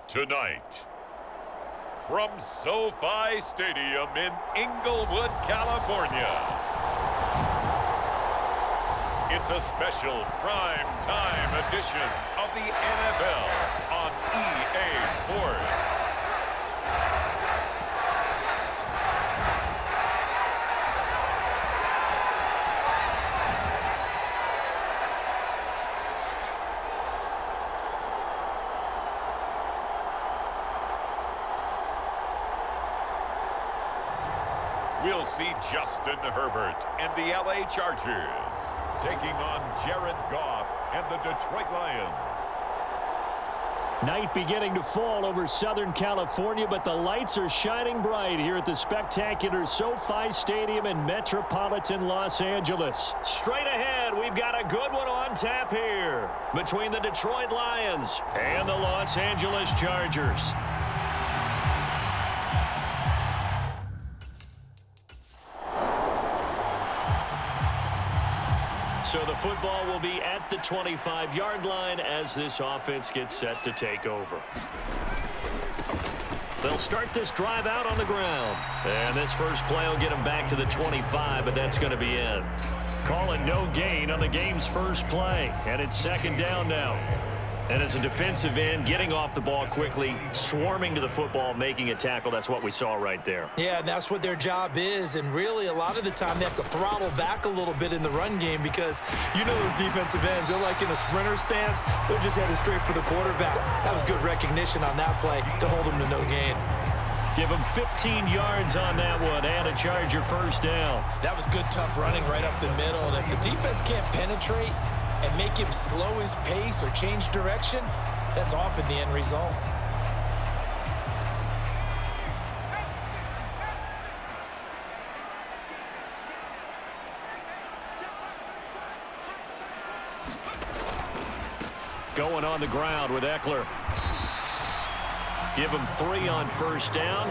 Tonight, from SoFi Stadium in Inglewood, California, it's a special prime time edition of the NFL on EA Sports. We'll see Justin Herbert and the LA Chargers taking on Jared Goff and the Detroit Lions. Night beginning to fall over Southern California, but the lights are shining bright here at the spectacular SoFi Stadium in metropolitan Los Angeles. Straight ahead, we've got a good one on tap here between the Detroit Lions and the Los Angeles Chargers. So the football will be at the 25-yard line as this offense gets set to take over. They'll start this drive out on the ground. And this first play will get them back to the 25, but that's going to be in. Calling no gain on the game's first play. And it's second down now. And as a defensive end, getting off the ball quickly, swarming to the football, making a tackle, that's what we saw right there. Yeah, that's what their job is. And really, a lot of the time, they have to throttle back a little bit in the run game because you know those defensive ends, they're like in a sprinter stance. They're just headed straight for the quarterback. That was good recognition on that play to hold them to no gain. Give him 15 yards on that one and a Charger first down. That was good, tough running right up the middle. And if the defense can't penetrate and make him slow his pace or change direction, that's often the end result. Going on the ground with Eckler. Give him 3 on first down.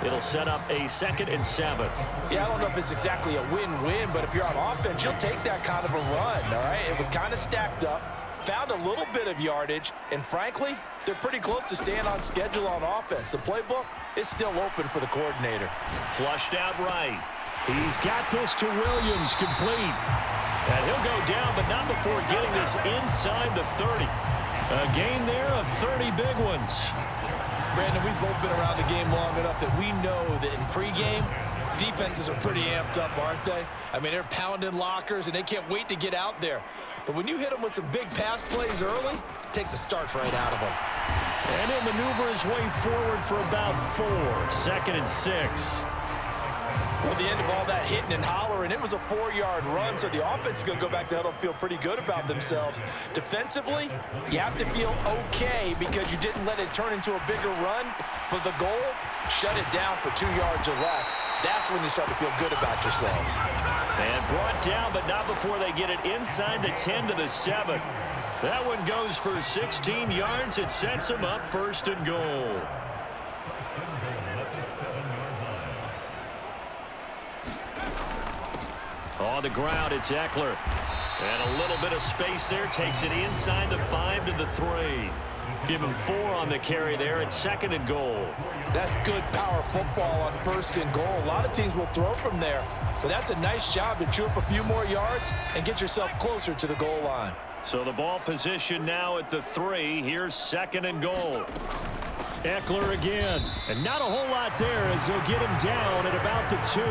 It'll set up a 2nd and 7. Yeah, I don't know if it's exactly a win-win, but if you're on offense, you'll take that kind of a run, all right? It was kind of stacked up, found a little bit of yardage, and frankly, they're pretty close to staying on schedule on offense. The playbook is still open for the coordinator. Flushed out right. He's got this to Williams, complete. And he'll go down, but not before getting this inside the 30. A gain there of 30 big ones. Brandon, we've both been around the game long enough that we know that in pregame, defenses are pretty amped up, aren't they? I mean, they're pounding lockers, and they can't wait to get out there. But when you hit them with some big pass plays early, it takes the starch right out of them. And he'll maneuver his way forward for about 4. 2nd and 6. Well, at the end of all that hitting and hollering, it was a 4-yard run, so the offense is going to go back to huddle and feel pretty good about themselves. Defensively, you have to feel okay because you didn't let it turn into a bigger run, but the goal, shut it down for 2 yards or less. That's when you start to feel good about yourselves. And brought down, but not before they get it inside the 10 to the 7. That one goes for 16 yards. It sets them up 1st and goal. On the ground, it's Eckler. And a little bit of space there. Takes it inside the 5 to the 3. Give him 4 on the carry there at 2nd and goal. That's good power football on 1st and goal. A lot of teams will throw from there. But that's a nice job to chew up a few more yards and get yourself closer to the goal line. So the ball position now at the 3. Here's 2nd and goal. Eckler again. And not a whole lot there as they'll get him down at about the 2.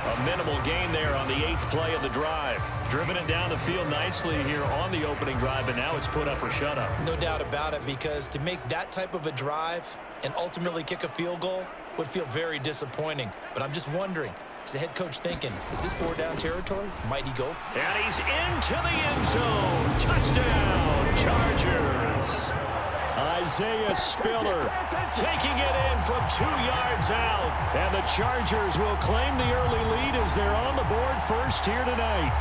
A minimal gain there on the 8th play of the drive. Driven it down the field nicely here on the opening drive, but now it's put up or shut up. No doubt about it, because to make that type of a drive and ultimately kick a field goal would feel very disappointing. But I'm just wondering, is the head coach thinking, is this 4-down territory? Might he go? And he's into the end zone. Touchdown, Chargers. I Isaiah Spiller taking it in from 2 yards out. And the Chargers will claim the early lead as they're on the board first here tonight.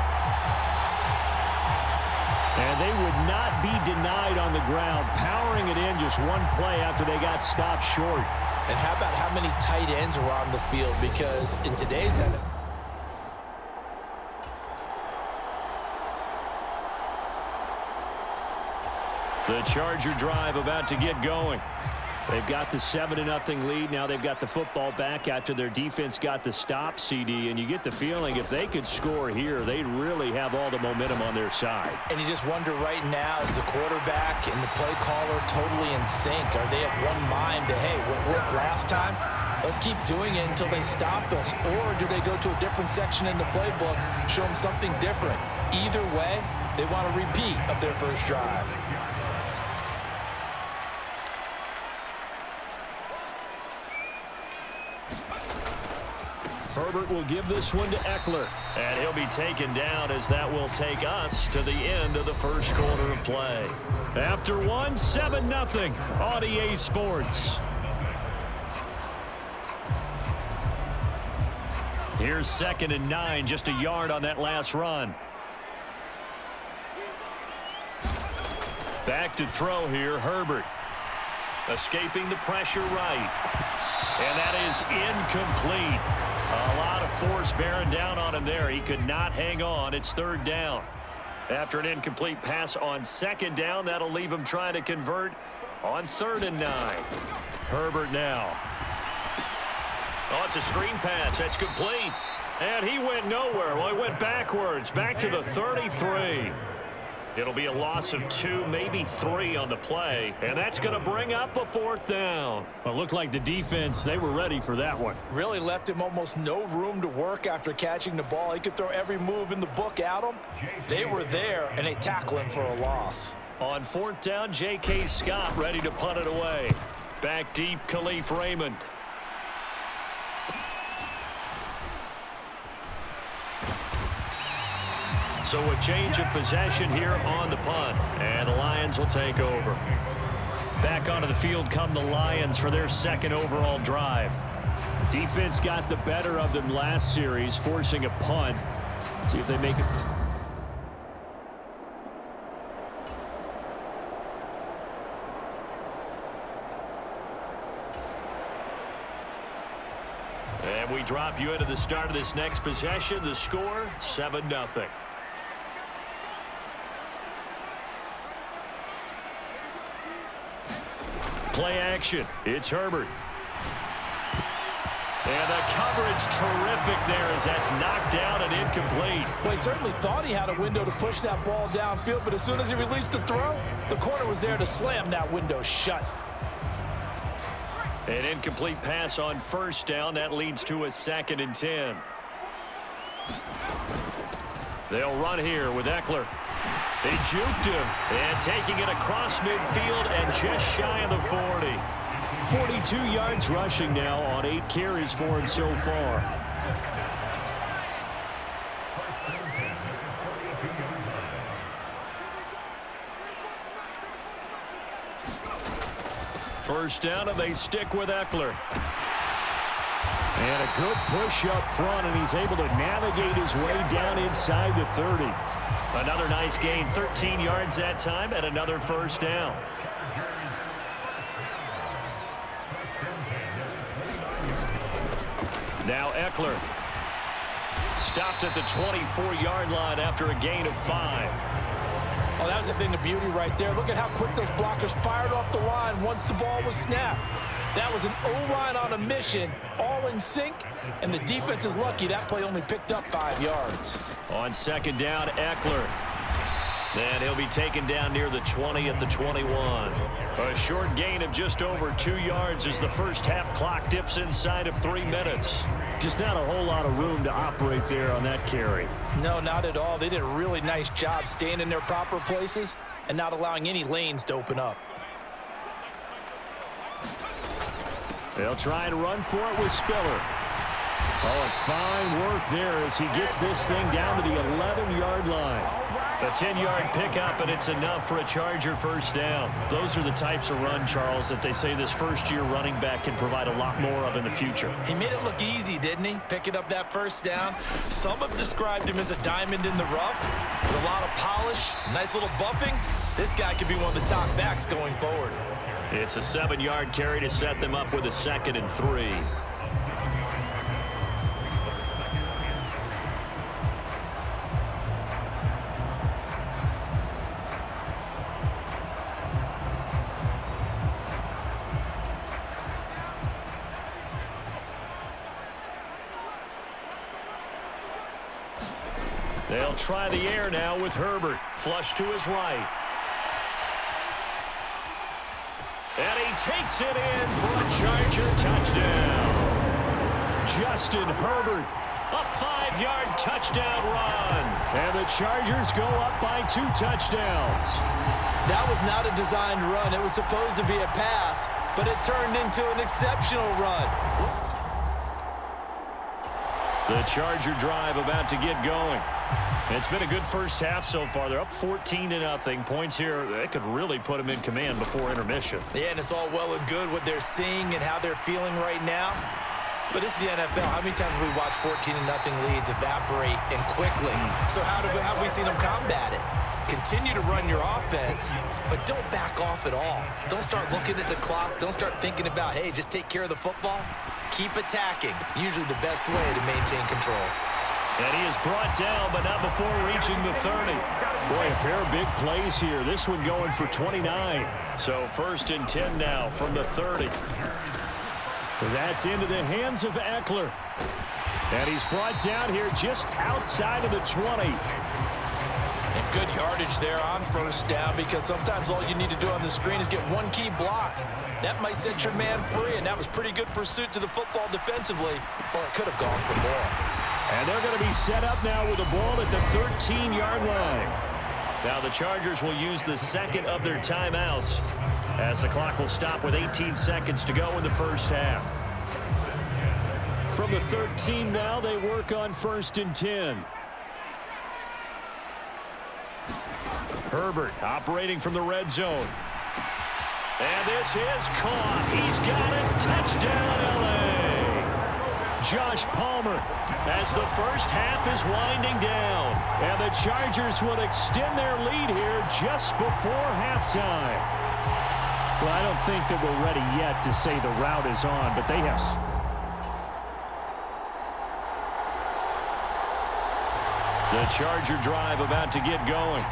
And they would not be denied on the ground, powering it in just one play after they got stopped short. And how about how many tight ends are on the field? Because in today's NFL, the Charger drive about to get going. They've got the 7-0 lead. Now they've got the football back after their defense got the stop, CD. And you get the feeling if they could score here, they'd really have all the momentum on their side. and you just wonder right now, is the quarterback and the play caller totally in sync? Are they of one mind that, hey, what worked last time? Let's keep doing it until they stop us. Or do they go to a different section in the playbook, show them something different? Either way, they want a repeat of their first drive. Herbert will give this one to Eckler. And he'll be taken down as that will take us to the end of the first quarter of play. After one, 7-0 on EA Sports. Here's 2nd and 9, just a yard on that last run. Back to throw here, Herbert. Escaping the pressure right. And that is incomplete. A lot of force bearing down on him there. He could not hang on. It's 3rd down. After an incomplete pass on 2nd down, that'll leave him trying to convert on 3rd and 9. Herbert now. Oh, it's a screen pass. That's complete. And he went nowhere. Well, he went backwards. Back to the 33. It'll be a loss of 2, maybe 3 on the play. And that's going to bring up a 4th down. Well, it looked like the defense, they were ready for that one. Really left him almost no room to work after catching the ball. He could throw every move in the book at him. They were there, and they tackle him for a loss. On 4th down, J.K. Scott ready to punt it away. Back deep, Khalif Raymond. So a change of possession here on the punt. And the Lions will take over. Back onto the field come the Lions for their 2nd overall drive. Defense got the better of them last series, forcing a punt. See if they make it. And we drop you into the start of this next possession. The score, 7-0. Play action. It's Herbert. And the coverage terrific there as that's knocked down and incomplete. Well, he certainly thought he had a window to push that ball downfield, but as soon as he released the throw, the corner was there to slam that window shut. An incomplete pass on 1st down. That leads to a 2nd and 10. They'll run here with Eckler. They juked him, and taking it across midfield and just shy of the 40. 42 yards rushing now on 8 carries for him so far. First down, and they stick with Eckler. And a good push up front, and he's able to navigate his way down inside the 30. Another nice gain, 13 yards that time, and another 1st down. Now Eckler. Stopped at the 24-yard line after a gain of 5. Oh, that was a thing of beauty right there. Look at how quick those blockers fired off the line once the ball was snapped. That was an O-line on a mission, all in sync, and the defense is lucky that play only picked up 5 yards. On 2nd down, Eckler. Then he'll be taken down near the 20 at the 21. A short gain of just over 2 yards as the first half clock dips inside of 3 minutes. Just not a whole lot of room to operate there on that carry. No, not at all. They did a really nice job staying in their proper places and not allowing any lanes to open up. They'll try and run for it with Spiller. Oh, and fine work there as he gets this thing down to the 11-yard line. A 10-yard pickup, and it's enough for a Charger first down. Those are the types of run, Charles, that they say this first-year running back can provide a lot more of in the future. He made it look easy, didn't he? Picking up that first down. Some have described him as a diamond in the rough with a lot of polish, nice little bumping. This guy could be one of the top backs going forward. It's a 7-yard carry to set them up with a 2nd and 3. They'll try the air now with Herbert. Flush to his right. And he takes it in for a Charger touchdown. Justin Herbert, a 5-yard touchdown run. And the Chargers go up by 2 touchdowns. That was not a designed run. It was supposed to be a pass, but it turned into an exceptional run. The Charger drive about to get going. It's been a good first half so far. They're up 14-0. Points here, that could really put them in command before intermission. Yeah, and it's all well and good what they're seeing and how they're feeling right now. But this is the NFL. How many times have we watched 14-0 leads evaporate and quickly? So how have we seen them combat it? Continue to run your offense, but don't back off at all. Don't start looking at the clock. Don't start thinking about, hey, just take care of the football. Keep attacking. Usually the best way to maintain control. And he is brought down, but not before reaching the 30. Boy, a pair of big plays here. This one going for 29. So 1st and 10 now from the 30. That's into the hands of Eckler. And he's brought down here just outside of the 20. And good yardage there on first down, because sometimes all you need to do on the screen is get one key block. That might set your man free, and that was pretty good pursuit to the football defensively, or it could have gone for more. And they're going to be set up now with the ball at the 13-yard line. Now the Chargers will use the 2nd of their timeouts as the clock will stop with 18 seconds to go in the first half. From the 13 now, they work on 1st and 10. Herbert operating from the red zone. And this is caught. He's got it. Touchdown, L.A. Josh Palmer as the first half is winding down. And the Chargers will extend their lead here just before halftime. Well, I don't think that we're ready yet to say the route is on, but they have... The Charger drive about to get going.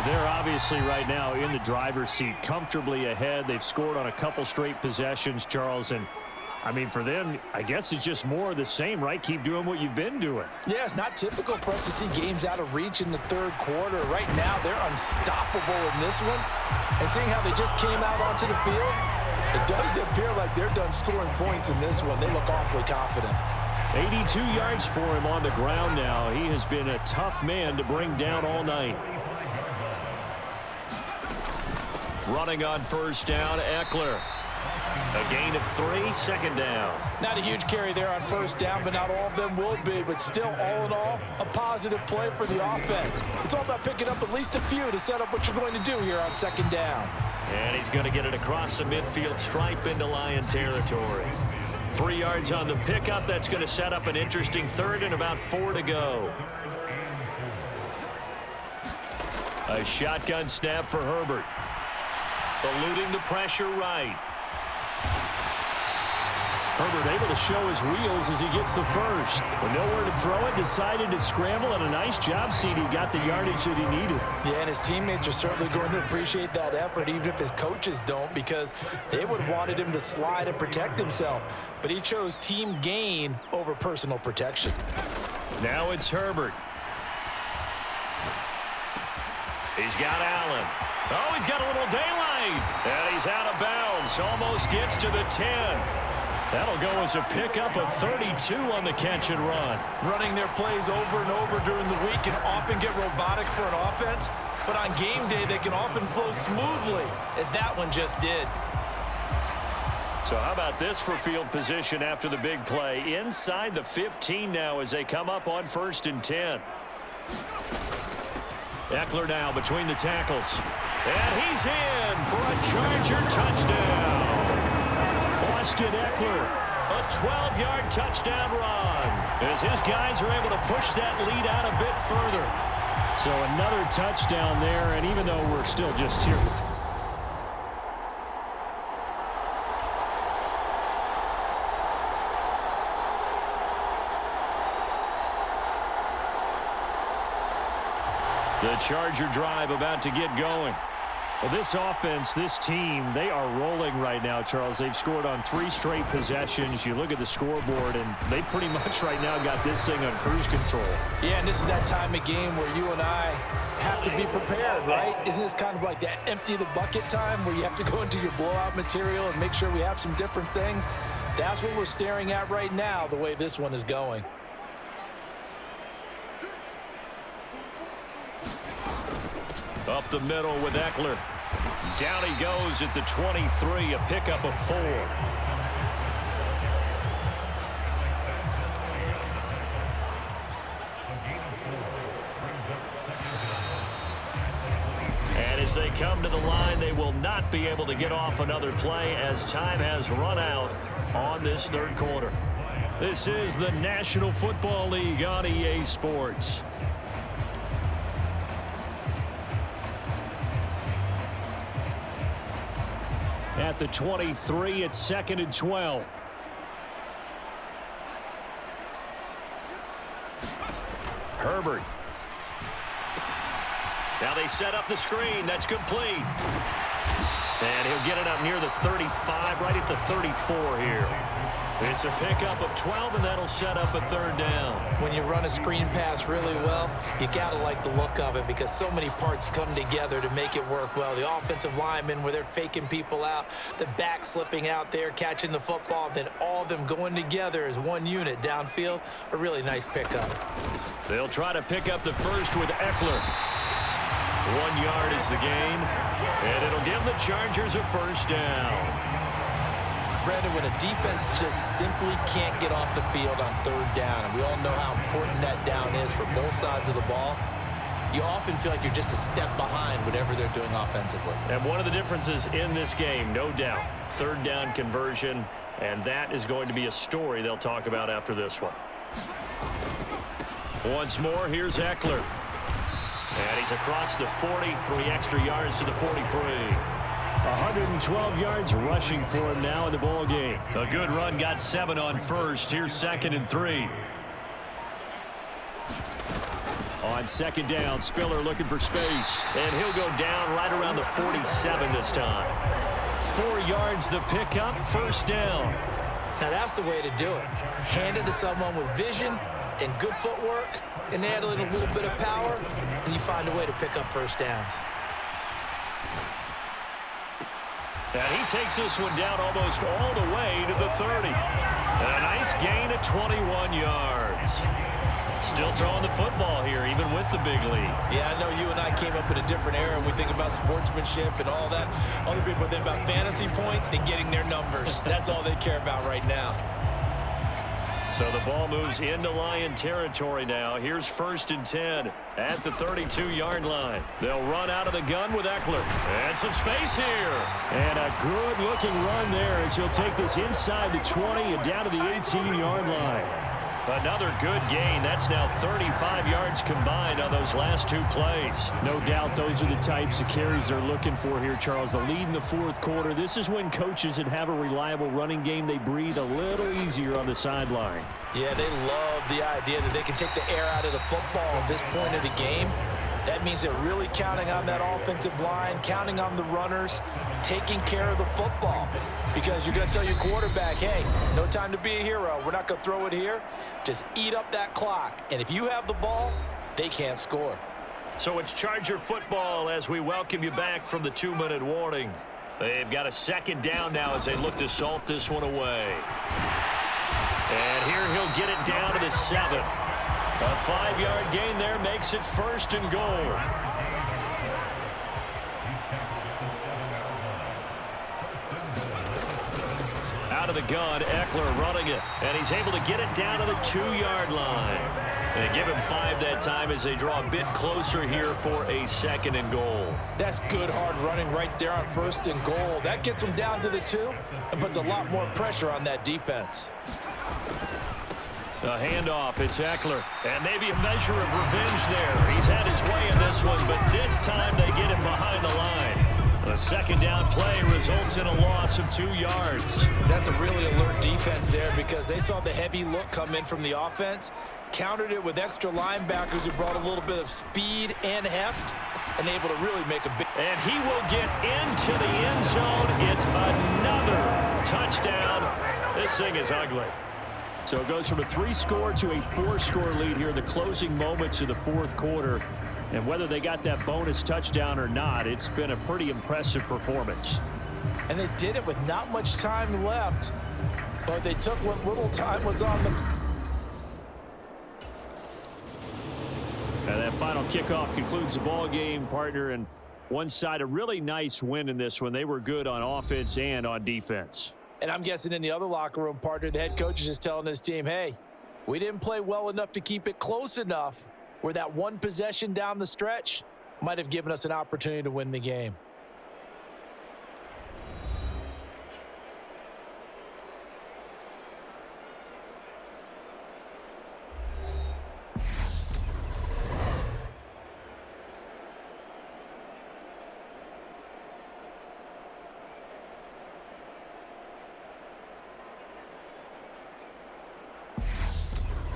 They're obviously right now in the driver's seat, comfortably ahead. They've scored on a couple straight possessions, Charles, and I mean, for them, I guess it's just more of the same, right? Keep doing what you've been doing. Yeah, it's not typical for us to see games out of reach in the 3rd quarter. Right now, they're unstoppable in this one. And seeing how they just came out onto the field, it does appear like they're done scoring points in this one. They look awfully confident. 82 yards for him on the ground now. He has been a tough man to bring down all night. Running on first down, Eckler. A gain of 3, 2nd down. Not a huge carry there on first down, but not all of them will be. But still, all in all, a positive play for the offense. It's all about picking up at least a few to set up what you're going to do here on 2nd down. And he's going to get it across the midfield stripe into Lion territory. 3 yards on the pickup. That's going to set up an interesting 3rd and about 4 to go. A shotgun snap for Herbert. Eluding the pressure right. Herbert able to show his wheels as he gets the first. With nowhere to throw it, decided to scramble, and a nice job, CD. Got the yardage that he needed. Yeah, and his teammates are certainly going to appreciate that effort, even if his coaches don't, because they would have wanted him to slide and protect himself. But he chose team gain over personal protection. Now it's Herbert. He's got Allen. Oh, he's got a little daylight. And he's out of bounds. Almost gets to the 10. That'll go as a pickup of 32 on the catch and run. Running their plays over and over during the week can often get robotic for an offense, but on game day they can often flow smoothly, as that one just did. So how about this for field position after the big play? Inside the 15 now as they come up on 1st and 10. Eckler now between the tackles. And he's in for a Charger touchdown. Austin Eckler, a 12-yard touchdown run as his guys are able to push that lead out a bit further. So another touchdown there, and even though we're still just here. The Charger drive about to get going. Well, this offense, this team, they are rolling right now, Charles. They've scored on 3 straight possessions. You look at the scoreboard, and they pretty much right now got this thing on cruise control. Yeah, and this is that time of game where you and I have to be prepared, right? Isn't this kind of like that empty the bucket time where you have to go into your blowout material and make sure we have some different things? That's what we're staring at right now, the way this one is going. Up the middle with Eckler. Down he goes at the 23, a pickup of 4. And as they come to the line, they will not be able to get off another play as time has run out on this 3rd quarter. This is the National Football League on EA Sports. At the 23, it's 2nd and 12. Herbert. Now they set up the screen. That's complete. And he'll get it up near the 35, right at the 34 here. It's a pickup of 12, and that'll set up a 3rd down. When you run a screen pass really well, you got to like the look of it because so many parts come together to make it work well. The offensive linemen where they're faking people out, the back slipping out there, catching the football, then all of them going together as one unit downfield. A really nice pickup. They'll try to pick up the first with Eckler. 1 yard is the gain, and it'll give the Chargers a 1st down. Brandon, when a defense just simply can't get off the field on 3rd down, and we all know how important that down is for both sides of the ball, you often feel like you're just a step behind whatever they're doing offensively. And one of the differences in this game, no doubt, 3rd down conversion, and that is going to be a story they'll talk about after this one. Once more, here's Eckler. And he's across the 40, 3 extra yards to the 43. 112 yards rushing for him now in the ball game. A good run, got 7 on 1st. Here's 2nd and 3. On 2nd down, Spiller looking for space. And he'll go down right around the 47 this time. 4 yards the pickup, 1st down. Now that's the way to do it. Hand it to someone with vision and good footwork and add in a little bit of power, and you find a way to pick up 1st downs. And he takes this one down almost all the way to the 30. And a nice gain of 21 yards. Still throwing the football here, even with the big lead. Yeah, I know you and I came up in a different era, and we think about sportsmanship and all that. Other people think about fantasy points and getting their numbers. That's all they care about right now. So the ball moves into Lion territory now. Here's 1st and 10 at the 32-yard line. They'll run out of the gun with Eckler. And some space here. And a good-looking run there as he'll take this inside the 20 and down to the 18-yard line. Another good gain. That's now 35 yards combined on those last 2 plays. No doubt those are the types of carries they're looking for here, Charles. The lead in the 4th quarter. This is when coaches that have a reliable running game, they breathe a little easier on the sideline. Yeah, they love the idea that they can take the air out of the football at this point of the game. That means they're really counting on that offensive line, counting on the runners, taking care of the football. Because you're going to tell your quarterback, hey, no time to be a hero. We're not going to throw it here. Just eat up that clock. And if you have the ball, they can't score. So it's Charger football as we welcome you back from the 2-minute warning. They've got a 2nd down now as they look to salt this one away. And here he'll get it down to the 7. A 5-yard gain there makes it 1st and goal. Out of the gun, Eckler running it, and he's able to get it down to the 2-yard line. They give him 5 that time as they draw a bit closer here for a 2nd and goal. That's good hard running right there on 1st and goal. That gets them down to the 2 and puts a lot more pressure on that defense. The handoff, it's Eckler, and maybe a measure of revenge there. He's had his way in this one, but this time they get him behind the line. The 2nd down play results in a loss of 2 yards. That's a really alert defense there because they saw the heavy look come in from the offense, countered it with extra linebackers who brought a little bit of speed and heft, and able to really make a big... And he will get into the end zone. It's another touchdown. This thing is ugly. So it goes from a 3-score to a 4-score lead here in the closing moments of the 4th quarter. And whether they got that bonus touchdown or not, it's been a pretty impressive performance. And they did it with not much time left, but they took what little time was on them. And that final kickoff concludes the ball game, partner. And one side, a really nice win in this one. They were good on offense and on defense. And I'm guessing in the other locker room, partner, the head coach is just telling his team, hey, we didn't play well enough to keep it close enough where that one possession down the stretch might have given us an opportunity to win the game.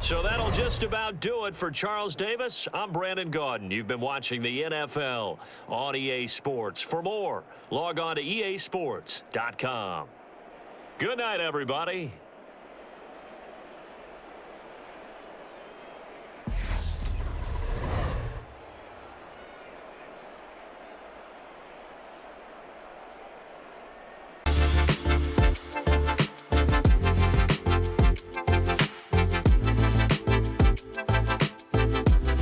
So that'll just about do it for Charles Davis. I'm Brandon Gaudin. You've been watching the NFL on EA Sports. For more, log on to easports.com. Good night, everybody.